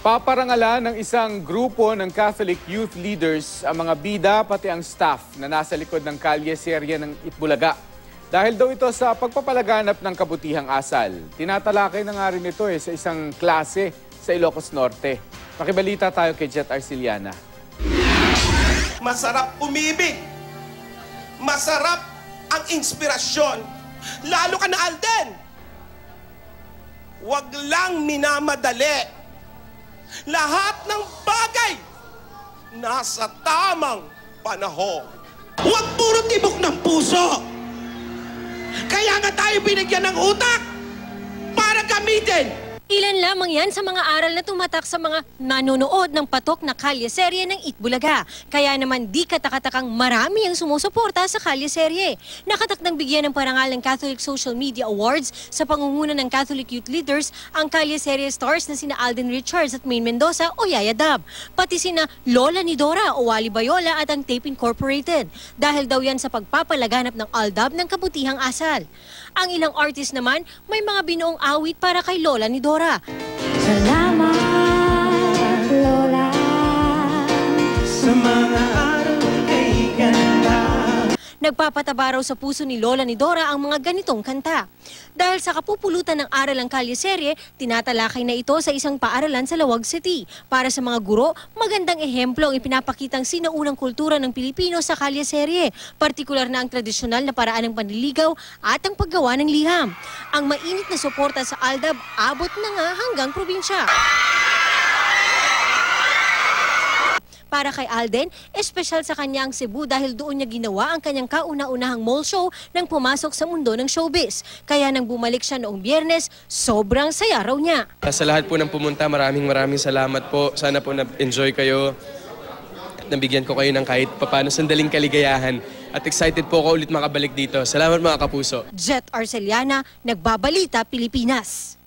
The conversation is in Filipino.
Paparangalan ng isang grupo ng Catholic youth leaders ang mga bida pati ang staff na nasa likod ng kalye serye ng Itbulaga. Dahil daw ito sa pagpapalaganap ng kabutihang asal. Tinatalakay na nga rin ito sa isang klase sa Ilocos Norte. Makibalita tayo kay Jet Arceliana. Masarap umibig. Masarap ang inspirasyon. Lalo ka na, Alden. Huwag lang minamadali. Lahat ng bagay nasa tamang panahon. Huwag puro tibok ng puso. Kaya nga tayo binigyan ng utak para gamitin. Ilan lamang yan sa mga aral na tumatak sa mga nanonood ng patok na kalye-serye ng Itbulaga. Kaya naman di katakatakang marami ang sumusuporta sa kalye-serye. Nakatakdang bigyan ng parangal ng Catholic Social Media Awards sa pangunguna ng Catholic Youth Leaders ang kalye-serye stars na sina Alden Richards at Maine Mendoza o Yaya Dab. Pati sina Lola ni Dora o Wally Bayola at ang Tape Incorporated. Dahil daw yan sa pagpapalaganap ng Aldab ng kabutihang asal. Ang ilang artist naman may mga binuong awit para kay Lola ni Dora. Salamat, Lola, Sa mga araw kay ganda. Nagpapataba raw sa puso ni Lola ni Dora ang mga ganitong kanta. Dahil sa kapupulutan ng aral ng kalye-serye, tinatalakay na ito sa isang paaralan sa Lawag City. Para sa mga guro, magandang ehemplo ang ipinapakitang sinaunang kultura ng Pilipino sa kalye-serye, partikular na ang tradisyonal na paraan ng panliligaw at ang paggawa ng liham. Ang mainit na suporta sa Aldab, abot na nga hanggang probinsya. Para kay Alden, espesyal sa kanya ang Cebu dahil doon niya ginawa ang kanyang kauna-unahang mall show nang pumasok sa mundo ng showbiz. Kaya nang bumalik siya noong Biyernes, sobrang saya raw niya. Sa lahat po ng pumunta, maraming salamat po. Sana po na-enjoy kayo at nabigyan ko kayo ng kahit papano sandaling kaligayahan. At excited po ako ulit makabalik dito. Salamat mga kapuso. Jet Arceliana, Nagbabalita, Pilipinas.